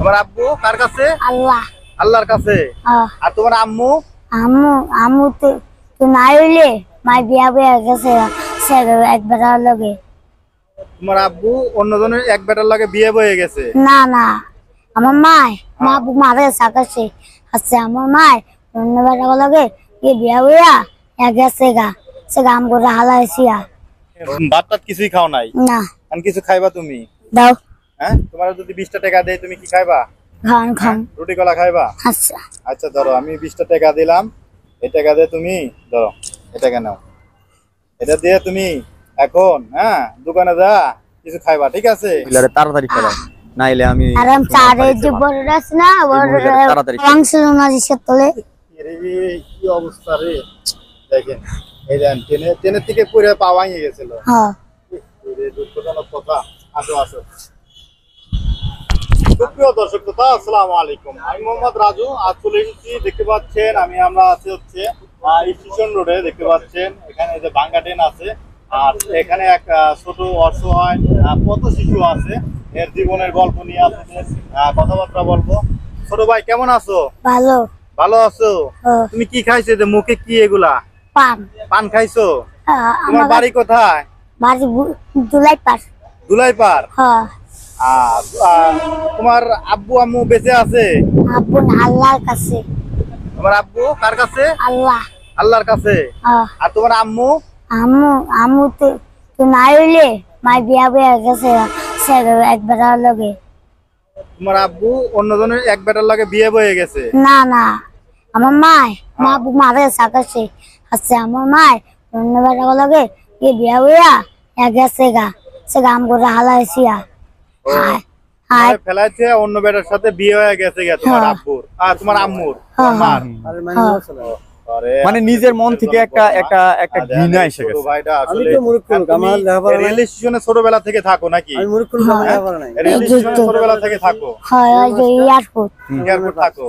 তোমার আব্বু কার কাছে? আল্লাহ আল্লাহর কাছে। আর তোমার আম্মু? আম্মু আম্মু তো নাই হইলে মা বিয়া বিয়া গেছে এক বেটার লগে। তোমার আব্বু অন্যজনের এক বেটার লগে বিয়ে বয়ে গেছে? না না, আমার মা আব্বু মারে সাকাছে আছে। আমার মায় অন্য বেটার লগে বিয়া বিয়া গেছে গা সে গাম করে হালাইছিয়া। ভাত টাত কিছুই খাও নাই? না। আর কিছু খাইবা তুমি? দাও। হ্যাঁ, তোমার যদি 20টা টাকা দেয় তুমি কি খাইবা? খান রুটি কলা খাইবা? আচ্ছা আচ্ছা ধরো আমি 20টা টাকা দিলাম, এই টাকা দিয়ে তুমি ধরো এই টাকা নাও, এটা দিয়ে তুমি এখন দোকানে যা কিছু খাইবা, ঠিক আছে? তাড়াতাড়ি খাবা, নাইলে আমি আরাম চারে যে বড় রাস না বড় মাংস মাঝে তোলে। কি অবস্থা রে, দেখেন এই দেন ট্রেনের থেকে পুরো পাওয়া গেছিল। হ্যাঁ দুঃখজনক কথা। আসো আসো। সুপ্রিয় দর্শক শ্রোতা, আসসালামু আলাইকুম। আমি মোহাম্মদ রাজু। আজ চলে এসেছি, দেখতে পাচ্ছেন আমরা আছি হচ্ছে স্টেশন রোডে। দেখতে পাচ্ছেন এখানে যে ভাঙ্গা ট্রেন আছে, আর এখানে এক ছোট অসহায় পথ শিশু আছে, এর জীবনের গল্প নিয়ে আপনাদের কথাবার্তা বলবো। ছোট ভাই কেমন আছো? ভালো। ভালো আছো? তুমি কি খাইছো? যে মুখে কি এগুলা? পান। পান খাইছো? তোমার বাড়ি কোথায়? বাড়ি দুলাইপাড়। দুলাইপাড়? হ্যাঁ। তোমার আব্বু আম্মু বেঁচে আছে? আব্বু আল্লাহর কাছে। তোমার আব্বু কার কাছে? আল্লাহ। আল্লাহর কাছে। আর তোমার আম্মু? আম্মু তো নাই হইলে মা বিয়া বিয়া গেছে এক বেটার লগে। তোমার আব্বু অন্যজনের এক বেটার লগে বিয়ে বয়ে গেছে? না না, আমার মা আব্বু মারে সাকাছে আছে। আমার মায় অন্য বেটার লগে বিয়া বিয়া গেছে গা সে গাম করে হালাইছিয়া। ফেলাইছে অন্য বেটার সাথে বিয়ে হয়ে গেছে তোমার আব্বুর আর তোমার আম্মুর। মানে নিজের মন থেকে একটা একটা একটা ঘৃণা এসে গেছে। রেল স্টেশনে ছোটবেলা থেকে থাকো নাকি? ছোটবেলা থেকে থাকো? এয়ারপোর্ট থাকো?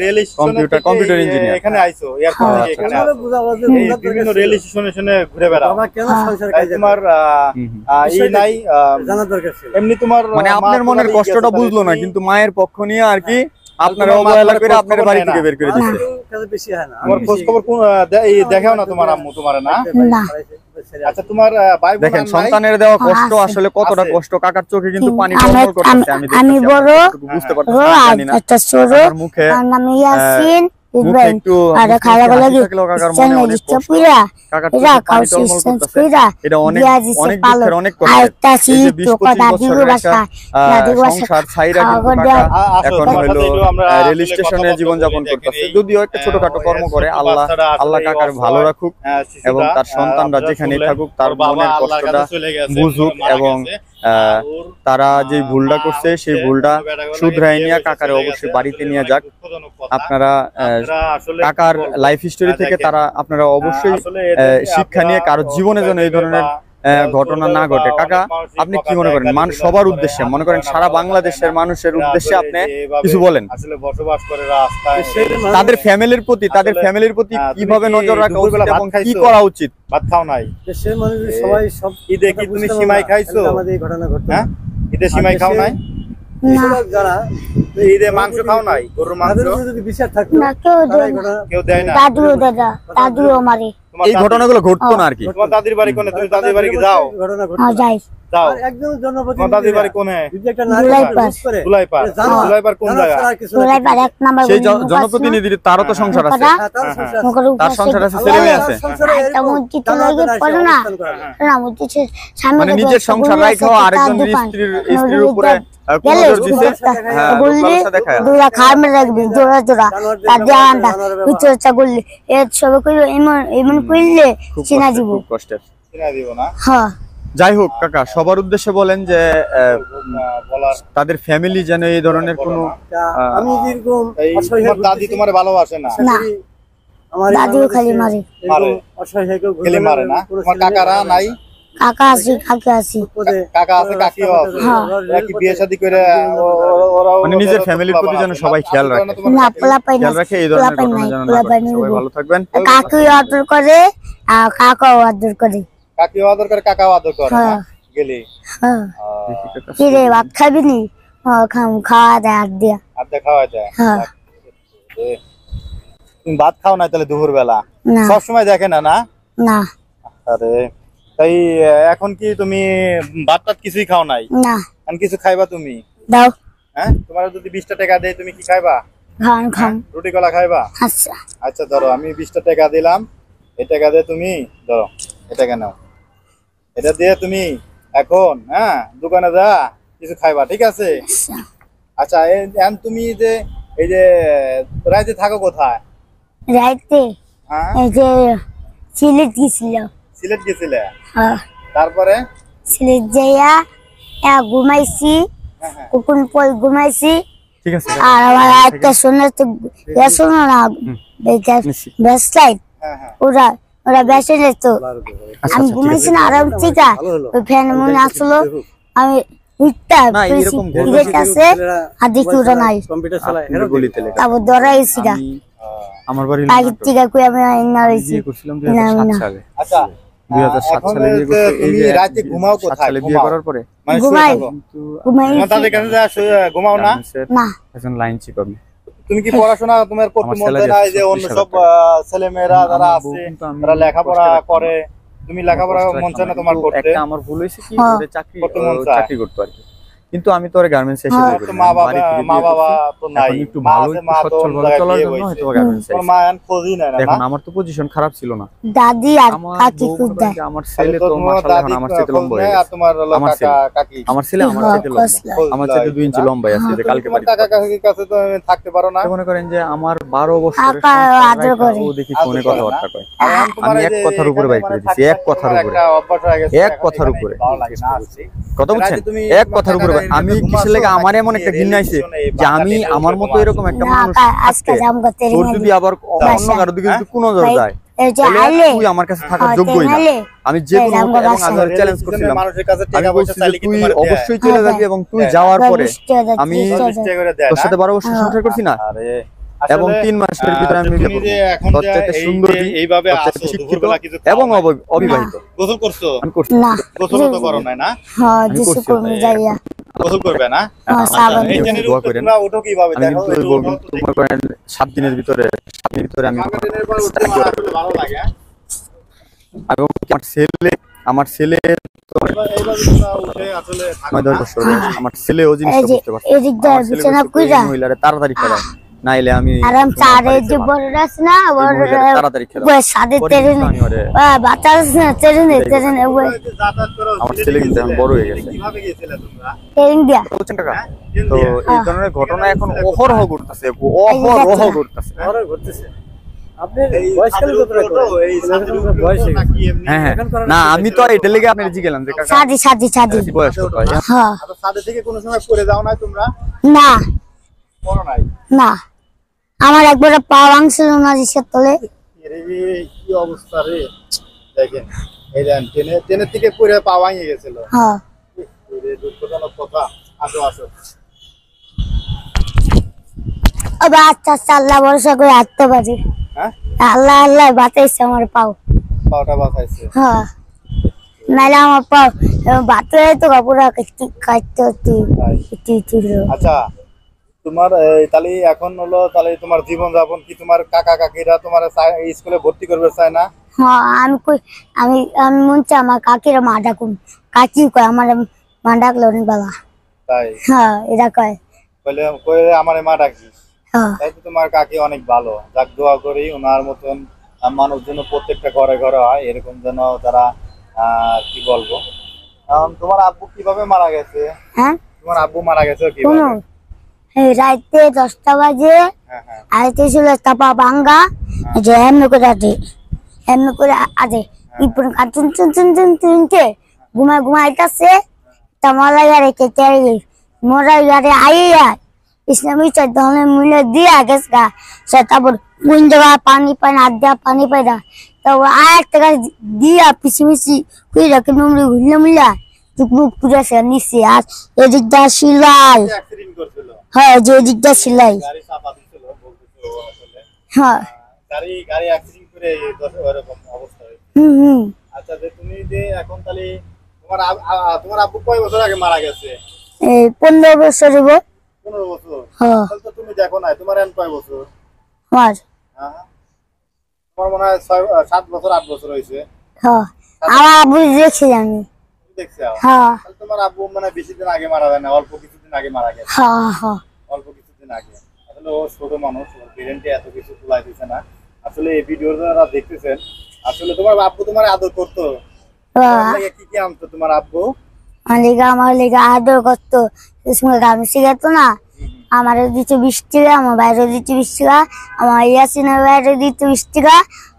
রেল স্টেশনে কম্পিউটার ইঞ্জিনিয়ার এখানে আইছো? এয়ারপোর্ট থেকে এখানে বিভিন্ন রেল স্টেশনে ঘুরে বেড়াও। তোমার এই নাই এমনি তোমার মানে আপনার মনের কষ্টটা বুঝলো না, কিন্তু মায়ের পক্ষ নিয়ে আর কি আপনারা অবহেলা করে আপনার বাড়ি থেকে বের করে দিয়েছে। তোমার খোঁজ খবর দেখাও না তোমার আম্মু তোমার? না। আচ্ছা তোমার ভাই বোন? দেখেন সন্তানের দেওয়া কষ্ট আসলে কতটা কষ্ট। কাকার চোখে কিন্তু পানি টলমল করতেছে। আমি বড় বুঝতে পারতেছি না। একটা ছোট মুখে নাম ইয়াসিন একটু আর খালা গলা কি কাকার মনে অনেক কষ্ট। কাকার চোখে পানি টলমল করতেছে। এটা অনেক অনেক দুঃখের, অনেক কষ্টের। এই যে 20-25 বছরের একটা সংসার ছাইরা কিন্তু কাকা এখন হলো রেল স্টেশনে জীবনযাপন করতেছে। যদিও একটা ছোটখাটো কর্ম করে। আল্লাহ কাকার ভালো রাখুক এবং তার সন্তানরা যেখানে থাকুক তার মনের কষ্টটা বুঝুক এবং তারা যে ভুলটা করছে সেই ভুলটা শুধরাই নিয়ে কাকারে অবশ্যই বাড়িতে নিয়ে যাক। আপনারা কাকার লাইফ হিস্টোরি থেকে আপনারা অবশ্যই শিক্ষা নিয়ে কারো জীবনে যেন এই ধরনের ঘটনা না ঘটে। কাকা আপনি কি মনে করেন সবার উদ্দেশ্যে, মনে করেন সারা বাংলাদেশের মানুষের উদ্দেশ্যে আপনি কিছু বলেন? আসলে বসবাস করে রাস্তায় তাদের ফ্যামিলির প্রতি কিভাবে নজর রাখা উচিত এবং কি করা উচিত? ভাত খাও নাই? দেশের মানুষ সবাই সব ঈদে কি তুমি সিমাই খাইছো? আমাদের ঘটনা ঘটে। হ্যাঁ, ঈদে সিমাই খাও নাই? যারা ঈদে মাংস খাও নাই? গরুর মাংস? যদি বিচার থাকতো না, কেউ দেয় না। দাদু আমারে এই ঘটনাগুলো ঘটতো না আর কি। তোমার দাদির বাড়ি কোনে? তুমি দাদির বাড়ি যাও? ঘটনা ঘটে যাই যাও। একদম জনপতি তোমার দাদির বাড়ি কোনে? যদি একটা নারী প্রপোজ করে দুলাইপাড়। দুলাইপাড় কোন জায়গা? দুলাইপাড় এক নাম্বার। সেই জনপ্রতিনিধির তারও তো সংসার আছে, তার সংসার আছে, ছেলে মেয়ে আছে। মানে নিজের সংসার রাখাও আরেকজনের স্ত্রীর উপরে নজর দিতে দুরা খামে রাখবি জোড়া জোড়া দাদি আন্ডা বিচর্চা করলে এর সব কইলো এমন কইলে চিনা দিব। খুব কষ্টের। চিনা দিব না? হ্যাঁ। যাই হোক কাকা, সবার উদ্দেশ্যে বলেন যে তাদের ফ্যামিলি যেন এই ধরনের কোনো আমি যেরকম তোমার দাদি তোমার ভালোবাসে না? না, আমার দাদিও খালি মারে। খালি মারে না? তোমার কাকারা নাই? কাকা আছে, কাকি আছে। কাকা আছে, কাকিও আছে। কি বিয়ে শাদী করে মানে নিজের ফ্যামিলির প্রতি যেন সবাই খেয়াল রাখে। না, পোলা পাই না। খেয়াল রাখে এই ধরনের ঘটনা যেন না ঘটে। সবাই ভালো থাকবেন। কাকি আদর করে আর কাকাও আদর করে। কাকিও আদর করে, কাকাও আদর করে। গেলি কি রে ভাত খাবি নি? খাওয়া দেয় আর দিয়া। আর খাওয়া যায়? হ্যাঁ। তুমি ভাত খাও না তাহলে দুপুর বেলা? না সবসময় দেখে না না? না আরে তাই এখন কি তুমি ভাত টাত কিছুই খাও নাই? না। আর কিছু খাইবা তুমি? দাও। হ্যাঁ, তোমার যদি 20টা টাকা দেয় তুমি কি খাইবা? খান। রুটি কলা খাইবা? আচ্ছা আচ্ছা ধরো আমি 20টা টাকা দিলাম, এই টাকা দিয়ে তুমি ধরো এই টাকা নাও, এটা দিয়ে তুমি এখন দোকানে যা কিছু খাইবা, ঠিক আছে? আচ্ছা। আচ্ছা এখন তুমি যে এই যে রাইতে থাকো কোথায়? রাইতে হ্যাঁ, এই যে সিলেট গেছিল। সিলেট গেছিলে? হ্যাঁ তারপরে? সিলেট যাইয়া ঘুমাইছি, হ্যাঁ হ্যাঁ কুকুন পর ঘুমাইছি। ঠিক আছে আর আমার একটা শোনো তো, শোনো না, ব্যাসলাইট হ্যাঁ হ্যাঁ ওরা বেসে যেত। আচ্ছা, আমি ঠিক ঘুমাইছি আছে। না আরাম থেকে, ওই ফ্যান মনে আসলো, আমি উঠতা না, এরকম সিগারেট আছে আর দেখি ওরা নাই, কম্পিউটার চালায় আপনার গলিতে লেখা। তারপর দৌড়াইছি গা। আমি আমার বাড়ি আগের থেকে কই আমি না রয়েছি। বিয়ে করছিলাম 2007 সালে। আচ্ছা 2007 এখন সালে বিয়ে করতে, এই তুমি যে রাতে ঘুমাও 7 কোথায়? সালে বিয়ে করার পরে মানে শুয়ে ঘুমাই। থাকো? কিন্তু ঘুমাইছি তোমার তাদের কাছে যা ঘুমাও না? গার্মেন্টসের না। একজন লাইন চিপ আমি। তুমি কি পড়াশোনা তোমার করতে আমার মন salary চায় না? এই আছে যে অন্য 36,000 সব টাকা। ছেলে মেয়েরা যারা আমার বউ আছে কিন্তু আমি তারা লেখাপড়া কষ্টে রাখতাম করে, তুমি লেখাপড়া কষ্ট মন চায় না রাখতাম তোমার কিন্তু করতে? একটা আমার ভুল হয়েছে কি, হ্যাঁ। ওরে চাকরি করতে মন চায়। চাকরি করতে আর কি। কিন্তু আমি তো আর গার্মেন্টস এসে হ্যাঁ। বিয়ে তো করি মা না। বাড়ি থেকে বিয়ে বাবা করছি। তো নাই, এখন একটু মা ভালো আছে, একটু মা তো সচ্ছল অন্য ভাবে জায়গায় চলার বিয়ে জন্য বইছে। হয়তো গার্মেন্টস তোমার মা এখন খোঁজই নেয় না দেখুন না? আমার তো পজিশন খারাপ ছিল না। দাদি আর আমার কাকি বউ খুব মনে করেন দেয়। যে আমার তাহলে ছেলে তো তো তোমার মাশাআল্লাহ এখন দাদি আমার চেয়ে খোঁজ লম্বা হয়ে নেয় আর গেছে। তোমার হলো আমার কাকা কাকি আমার ছেলে আমার হ্যাঁ, চেয়ে লম্বা, খোঁজ আমার লয় চেয়ে 2 ইঞ্চি না? লম্বাই আছে, যে কালকে তোমার বাড়ি কাকা কাকির কাছে তো থাকতে পারো না? মনে করেন যে আমার 12 বছরের কাকা সংসার আদর রাইখা করে। ও দেখি আদর ফোনে করে না? কথাবার্তা কয়। আর এখন তোমার আমি এই এক যে কথার উপরে এখানে বাইক মানে করে দিছি, থাকতে এক কথার তোমার উপরে। একটা অভ্যাস হয়ে গেছে, এক এখন কথার এখানেই উপরে। ভালো লাগে না আসছি। কথা বলছেন? রাতে তুমি এক তোমার কথার উপরে কাকার আমি এখানে কিসের লেগে ঘুমাচ্ছো আমার এমন নাকি একটা ঘৃণা আইছে রেলস্টেশনে যে আমি বাংলাদেশে আমার মতো ঘুমাচ্ছো? এরকম একটা না, মানুষ আজকে থাকতে জাম করতে তোর যদি আবার অন্য কারো দিকে যদি কোনো নজর যায় এই যে তাহলে আইলে তুই আমার কাছে থাকার হ্যাঁ, যোগ্যই না। তাহলে আমি যে কোনো এই মতে, এবং রামগো আমি বাসায় চ্যালেঞ্জ রেলস্টেশনে করছিলাম, মানুষের কাছে আমি টাকা পয়সা বলছি যে চাইলে কি তুই তোমার দেয়? অবশ্যই চলে হ্যাঁ, যাবি এবং তুই দেয়। যাওয়ার পরে 20 টাকা, আমি 30 চল্লিশ টাকা। টাকা করে দেয় তোর না? সাথে 12 বছর সংসার করছি না, আরে এবং আসলে, 3 মাসের ভিতরে আমি তুমি বিয়ে যে করব। এখন তোর যে চাইতে এই সুন্দরী, যে এইভাবে তোর চাইতে আসো, শিক্ষিত দুপুরবেলা কিছু খাও এবং নাই? অবিবাহিত গোসল করছো? আমি করছি। না গোসল তো করো নাই না? হ্যাঁ আমি যিশু করছি কর্মী ওটাই। যাইয়া গোসল করবে না? হ্যাঁ, আচ্ছা, সাবান এই দিয়ে। ট্রেনের দোয়া উপরে করেন। তোমরা ওঠো কিভাবে? আমি দেখো কিন্তু একটু বলবো, ওঠো তো তোমার করেন 7 দিনের ভিতরে আমি দেখি। ট্রেনের পর উঠতে আমার আসলে ভালো লাগে, হ্যাঁ? এবং আমার ছেলে এইভাবে তোমরা উঠে আসলে থাকো 9-10 না? বছর বয়স, আমার ছেলে ও এই জিনিসটা যে বুঝতে পারছে। এদিক দিয়ে আমার ছেলে বিছানা বলছে, কইরা এই মহিলারে তাড়াতাড়ি খেলায়, নাইলে আমি আরাম তোমার চারে বাড়িতে যে ভাত- বড় আছে না এই মহিলারে তাড়াতাড়ি খেলায়। সাদে পরে তেরে কিন্তু আমি ওরে বাচ্চা আছে না তেরে তোমরা যে যাতায়াত করো, আমার সিলেটে ছেলে কিন্তু এখন গেছিলে, বড় হয়ে গেছে। কিভাবে গেছিলে তোমরা? দিয়া বুঝছেন টাকা? হ্যাঁ? ট্রেন তো দিয়ে? এই ধরনের ঘটনা এখন অহরহ ঘটতেছে, অহরহ ঘটতেছে। আরো ঘটতেছে। আপনার এই বয়সকাল ছাদের কতটা উপরে ওঠো, এই ছাদের উপরে বয়স ওঠো হয়ে গেছে। নাকি এমনি? হ্যাঁ হ্যাঁ, এখন করার না কিছু আমি তো এটা লেগে আপনার জিজ্ঞেলাম যে কাকা সাদি সাদি সাদি বয়স কত হয়? হ্যাঁ আচ্ছা, ছাদে থেকে কোনো সময় পড়ে যাও না তোমরা? না পড়ো নাই? না আমার একবার পা ভাঙছিল না জিসের তলে এরে কি অবস্থা রে, দেখেন এই দেন ট্রেনের থেকে পড়ে পা ভাঙে গেছিল। হ্যাঁ এরে দুঃখজনক কথা। আসো আসো। আবার আস্তে আস্তে আল্লাহ ভরসা করে হাঁটতে পারি। হ্যাঁ, আল্লাহ আল্লাহ বাতাইছে আমার পাও। পাওটা বাঁচাইছে। হ্যাঁ নাহলে আমার পাও বাতে তো কাপড়া কাটতে হতো তাই। আচ্ছা তোমার তাহলে এখন হলো তাহলে তোমার জীবন যাপন কি, তোমার কাকা কাকিরা তোমার স্কুলে ভর্তি করবে চায় না? হ্যাঁ আমি কই আমি আমি মন চাই আমার কাকিরা মা ডাকুন, কাকি কয় আমার মা ডাকলো অনেক বেলা। তাই হ্যাঁ এরা কয়। কইলে আমার মা ডাকিস। হ্যাঁ তাই তো তোমার কাকি অনেক ভালো, যাক দোয়া করি ওনার মতন মানুষ যেন প্রত্যেকটা ঘরে ঘরে হয়, এরকম যেন তারা কি বলবো। তোমার আব্বু কিভাবে মারা গেছে? হ্যাঁ তোমার আব্বু মারা গেছে শোনো কিভাবে? এই রাইতে 10টা বাজে হ্যাঁ হ্যাঁ আইতে ছিল তাপা ভাঙ্গা যে এমনি করে আদে এমনি করে আদে ইপুন কাটুন চুন চুন চুন চুনতে ঘুমাইতেছে তামালা গারে কেটে মোরা গারে আইয়া ইসলামী চৈতন্য মূল্য দিয়া গেছ গা সে তারপর কোন জায়গা পানি পানি আড্ডা পানি পাইরা তারপর আর একটা দিয়া পিছি পিছি কুই রাখে নুমরি ঘুরলে মুলা টুকটুক পুরা সে নিচে আর এদিকটা সিলাই। অ্যাক্সিডেন্ট করছিল, হ্যাঁ যে এদিকটা সিলাই। গাড়ি চাপা দিছিল বলতেছে ও আসলে হ্যাঁ গাড়ি অ্যাক্সিডেন্ট করে এরকম অবস্থা হয়েছে। হুম আচ্ছা যে তুমি যে এখন তাহলে তোমার তোমার আব্বু কয় বছর আগে মারা গেছে? এই 15 বছর হইব। 15 বছর? হ্যাঁ। তাহলে তো তুমি দেখো না, তোমার এখন কয় বছর? আমার হ্যাঁ, তোমার মনে হয় 7 বছর 8 বছর হয়েছে। হ্যাঁ আমার আব্বু দেখছি আমি। দেখছো? হ্যাঁ তাহলে তোমার আব্বু মানে বেশি দিন আগে মারা যায় না, অল্প কিছুদিন আগে মারা গেছে। হ্যাঁ হ্যাঁ অল্প কিছুদিন আগে। আসলে ও ছোট মানুষ, ওর পেরেন্টে এত কিছু তুলাই দিছে না। আসলে এই ভিডিও যারা দেখতেছেন, আসলে তোমার আব্বু তোমার আদর করতো? তোমার লাগে কি কি আনতো তোমার আব্বু? আমার লেগে আদর করতো, আমি শিখাতো না। আমার দিচ্ছে 20 টাকা, আমার বাইরে দিচ্ছে 20 টাকা, আমার ইয়াসিনের বাইরে দিচ্ছে 20 টাকা,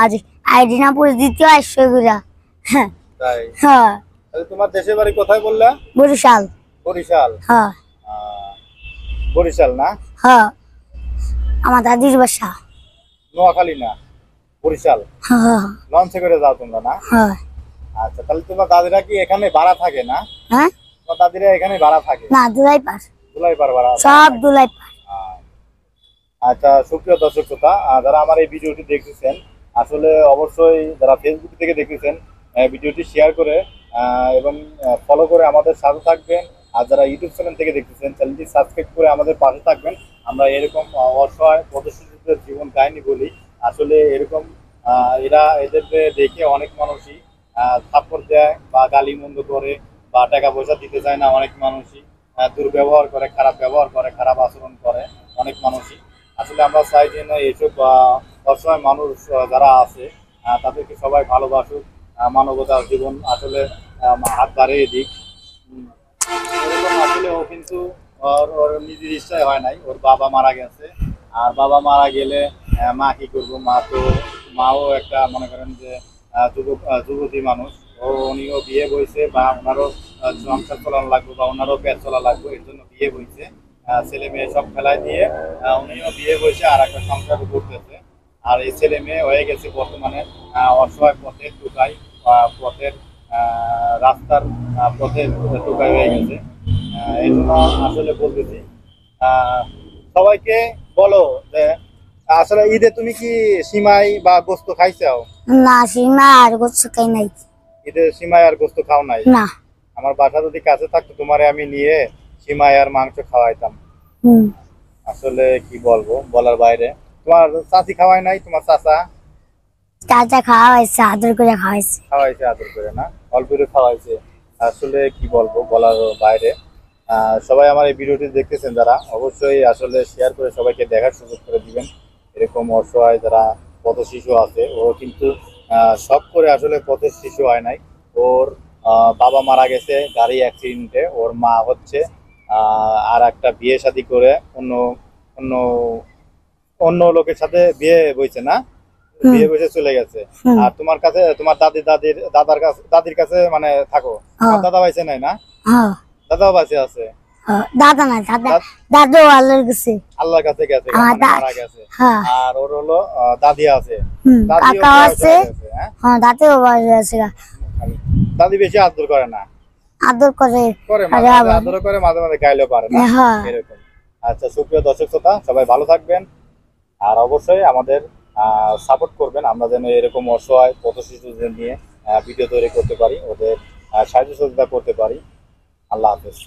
আর আইডিনাপুরে দিতে 100 করে। হ্যাঁ তাই? হ্যাঁ। তাহলে তোমার দেশের বাড়ি কোথায় বললা? বরিশাল। বরিশাল? হ্যাঁ বরিশাল না? হ্যাঁ আমার দাদির বাসা। নোয়াখালী না, বরিশাল। হ্যাঁ লঞ্চে করে যাও তোমরা না? হ্যাঁ। আচ্ছা, তাহলে তোমার দাদিরা কি এখানে ভাড়া থাকে না? হ্যাঁ তোমার দাদিরা এখানে ভাড়া থাকে? না, দুলাইপার। দুলাইপার ভাড়া? সব দুলাইপার। আচ্ছা, সুপ্রিয় দর্শক শ্রোতা, যারা আমার এই ভিডিওটি দেখতেছেন, আসলে অবশ্যই যারা ফেসবুক থেকে দেখতেছেন, ভিডিওটি শেয়ার করে এবং ফলো করে আমাদের সাথে থাকবেন। আর যারা ইউটিউব চ্যানেল থেকে দেখতেছেন, চ্যানেলটি সাবস্ক্রাইব করে আমাদের পাশে থাকবেন। আমরা এরকম অসহায় পথশিশুদের জীবন কাহিনী বলি। আসলে এরকম এদেরকে দেখে অনেক মানুষই থাপ্পড় দেয় বা গালি মন্দ করে বা টাকা পয়সা দিতে চায় না। অনেক মানুষই দুর্ব্যবহার করে, খারাপ ব্যবহার করে, খারাপ আচরণ করে অনেক মানুষই। আসলে আমরা চাই যে না, এইসব অসহায় মানুষ যারা আছে তাদেরকে সবাই ভালোবাসুক, মানবতার জীবন আসলে হাত বাড়িয়ে দিক। এরকম আসলে ও কিন্তু ওর নিজের ইচ্ছায় হয় নাই, ওর বাবা মারা গেছে। আর বাবা মারা গেলে মা কি করবো, মাও একটা মনে করেন যে যুবতী মানুষ, উনিও বিয়ে বইছে বা ওনারও সংসার চালানো লাগবে বা ওনারও পেট চলা লাগবে, এর জন্য বিয়ে বইছে। ছেলে মেয়ে সব ফেলায় দিয়ে উনিও বিয়ে বসে আর একটা সংসার করতেছে। আর এই ছেলে মেয়ে হয়ে গেছে বর্তমানে অসহায় পথের টুকাই, পথের রাস্তার পথের টুকাই হয়ে গেছে। এই জন্য আসলে বলতেছি সবাইকে বলো যে আসলে ঈদে তুমি কি সিমাই বা গোস্ত খাইছাও? না, সীমা আর গোছ খাই নাই। ঈদে সিমাই আর গোস্ত খাও নাই? না। আমার বাসা যদি কাছে থাকতো, তোমারে আমি নিয়ে সিমাই আর মাংস খাওয়াইতাম। আসলে কি বলবো, বলার বাইরে। তোমার চাচি খাওয়াই নাই? তোমার চাচা চাচা খাওয়াইছে, আদর করে খাওয়াইছে। খাওয়াইছে আদর করে না, অল্প করে খাওয়াইছে। আসলে কি বলবো, বলার বাইরে। সবাই আমার এই ভিডিওটি দেখতেছেন যারা, অবশ্যই আসলে শেয়ার করে সবাইকে দেখার সুযোগ করে দিবেন। এরকম অসহায় যারা পথ শিশু আছে, ও কিন্তু সব করে আসলে পথের শিশু হয় নাই। ওর বাবা মারা গেছে গাড়ি অ্যাক্সিডেন্টে, ওর মা হচ্ছে আর একটা বিয়ে শাদী করে অন্য অন্য অন্য লোকের সাথে বিয়ে বইছে না, বিয়ে বসে চলে গেছে। আর তোমার কাছে, তোমার দাদির কাছে মানে থাকো। তোমার দাদা বাইছে নাই না? দাদাও বাইছে আছে? দাদা না, দাদু আল্লাহর কাছে। আল্লাহর কাছে গেছে, মারা গেছে। আর ওর হলো দাদি আছে, কাকা আছে। হ্যাঁ, দাদিও বাড়ি আছে। দাদি বেশি আদর করে না? আদর করে, আদর করে, মাঝে মাঝে গাইলেও পারে না, এরকম। আচ্ছা, সুপ্রিয় দর্শক শ্রোতা, সবাই ভালো থাকবেন আর অবশ্যই আমাদের সাপোর্ট করবেন। আমরা যেন এরকম অসহায় পথ শিশুদের নিয়ে ভিডিও তৈরি করতে পারি, ওদের সাহায্য সহযোগিতা করতে পারি। আল্লাহ হাফেজ।